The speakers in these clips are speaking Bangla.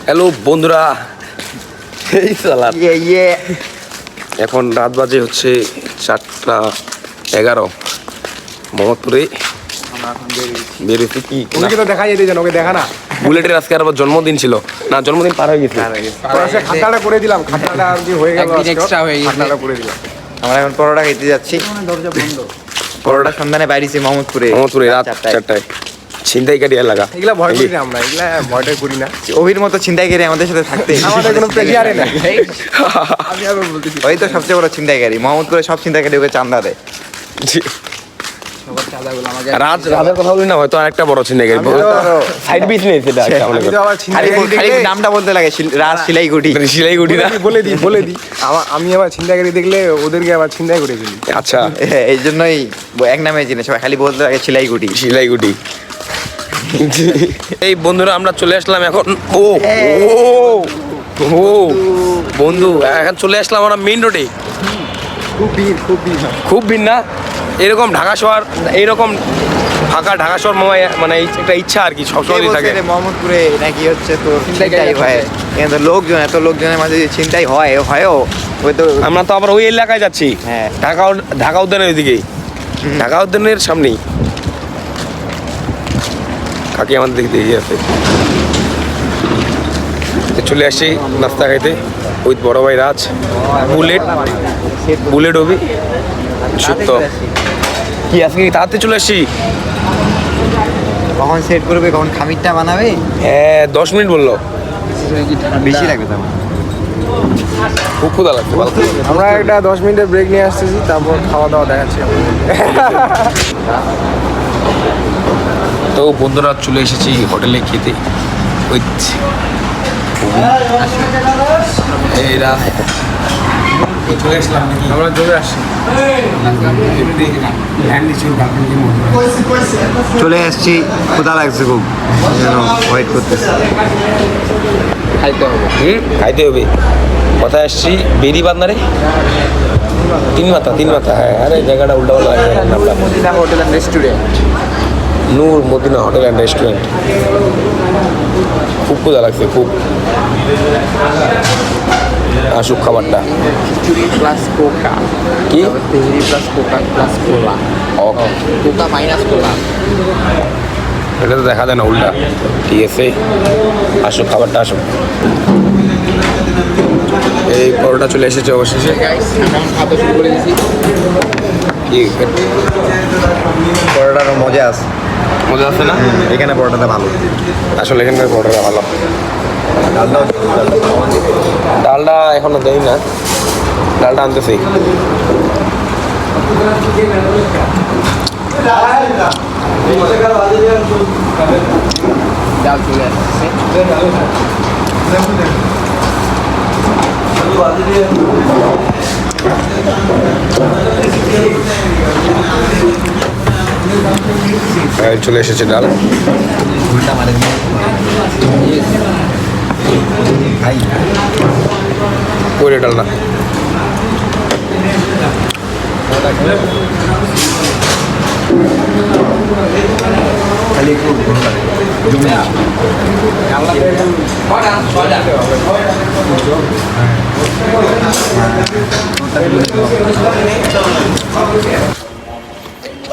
হ্যালো বন্ধুরা, এই সালাদ এখন রাত বাজে হচ্ছে 4:11 মোহাম্মদপুরে বেরোছি। কি ওকে তো দেখা যেতে, ওকে দেখা না। বুলেটের আজকে আর জন্মদিন ছিল না, জন্মদিন পার হয়ে গেছে। খাতাটা করে দিলাম, খাতাটা আর কি হয়ে গেল, এক্সট্রা হয়ে গেছে, খাতাটা করে দিলাম। আমরা এখন পরোটা খেতে যাচ্ছি। দরজা বন্ধ। পরোটা সন্ধানে বাইরেছি মোহাম্মদপুরে রাত 4টায়। ছিনতাইকারী এলাকা, এগুলা ভয় করি না আমরা, এগুলা ভয়টা করি না। অভির মতো ছিনতাইকারী আমাদের সাথে থাকতে আমাদের কোনো প্রেশারে না। আমি আবার বলতেছি, ওই তো সবচেয়ে বড় ছিনতাইকারী মোহাম্মদপুরে। সব ছিনতাইকারী ওকে চান্দা দেয়। সবার চাঁদাগুলো আমাকে রাজের কথা বলি না, হয়তো আরেকটা বড় ছিনতাইকারী সাইড বিজনেস এটা একটা। আমি তো আবার খালি ছিনতাইকারী দেখলে নামটা বলতে লাগে রাজ সিলাইগুটি। সিলাইগুড়ি না, বলে দিই আমি আবার ছিনতাইকারী দেখলে ওদেরকে আবার ছিনতাই করে ফেলি। আচ্ছা এই জন্যই এক নামে চিনে সবাই, খালি বলতে লাগে সিলাইগুটি। সিলাইগুড়ি। এই বন্ধুরা আমরা চলে আসলাম এখন। ও ও বন্ধু, এখন চলে আসলাম আমরা মেইন রোডে। খুব ভিড় না? এরকম ঢাকা শহর, এইরকম ফাঁকা ঢাকা শহর মানে একটা ইচ্ছা আর কি সবসময় থাকে। মোহাম্মদপুরে নাকি হচ্ছে তোর ছিনতাই হয়, এখানে তো লোকজন, এত লোকজনের মাঝে ছিনতাই হয়ও। ওই তো আমরা তো আবার ওই এলাকায় যাচ্ছি, হ্যাঁ। ঢাকা উদ্যানের ওইদিকে, ঢাকা উদ্যানের সামনেই। কাকি আমাদের দিকে দেখে আছে। চলে আসছি নাস্তা খাইতে, ওই বড় ভাই রাজ, বুলেট হবি সুপ্ত। কি আজকে তাড়াতাড়ি চলে আসছি? কখন সেট করবে, কখন খামিরটা বানাবে? হ্যাঁ 10 মিনিট বললো। বেশি লাগবে তো আমার। খুব ক্ষুধা লাগছে। আমরা একটা 10 মিনিটের ব্রেক নিয়ে আসতেছি, তারপর খাওয়া দাওয়া দেখাচ্ছি। তো বন্ধুরা চলে এসেছি হোটেলে খেতে। ওই এরা চলে আসলাম নাকি? আমরা চলে আসছি। চলে আসছি, ক্ষুধা লাগছে খুব, ওয়েট করতেছি। খাইতে হবে। কোথায় আসছি? বেরি বান্দারে, তিন মাথা। হ্যাঁ, আরে জায়গাটা উল্টা পাল্টা Madina hotel and restaurant. Noor Madina hotel and restaurant. খুব ক্ষুধা লাগছে, খুব। আসুক খাবারটা। খিচুড়ি প্লাস কোকা, কি তেহরি প্লাস কোকা প্লাস কোলা, কোকা মাইনাস কোলা। এটা তো দেখা যায় না, উল্টা। ঠিক আছে, আসুক খাবারটা, আসুক। এই পরোটা চলে এসেছে অবশেষে। খাওয়া শুরু করে দিয়েছি। কি পরোটার মজা আছে, মজা আছে না? এখানে পরোটাটা ভালো। আসলে এখানকার পরোটাটা ভালো। ডালটা এখনো দেই না, ডালটা আনতেছি। ডাল চলে আসছে। চলে এসেছে ডাল। কইরে ডালটা খালি একটু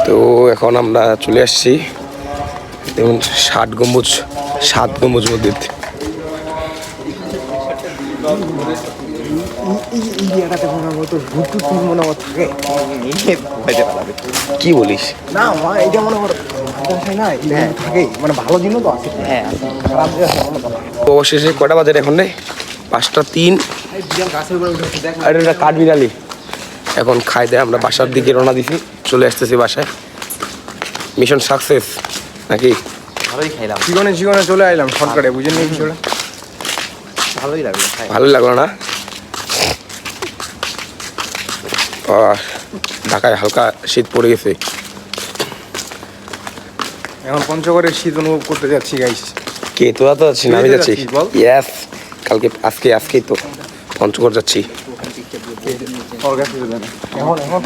তো এখন আমরা চলে আসছি দেখুন 7 গম্বুজ মসজিদ। কি বলিস? না এটা মনে কর থাকে, মানে ভালো জিনিস তো আছে। হ্যাঁ, খারাপ জিনিস আছে মনে করো। তো অবশেষে কটা বাজে এখন রে? 5:03। গাছের উপরে উঠে দেখ। আর এটা কাঠবিড়ালি। এখন খাই দেয়, আমরা বাসার দিকে রওনা দিছি, চলে আসতেছি বাসায়। মিশন সাকসেস নাকি? ভালোই খাইলাম, জীবনে চলে আইলাম শর্টকাটে, বুঝেন নি বিষয়টা? ভালোই লাগলো। ভালোই লাগলো না? ঢাকায় হালকা শীত পড়ে গেছে। এখন পঞ্চগড়ের শীত অনুভব করতে যাচ্ছি গাইস। কে তোরা তো যাচ্ছি না? আমি যাচ্ছি। বল। ইয়েস, কালকে আজকেই তো পঞ্চগড় যাচ্ছি। এখন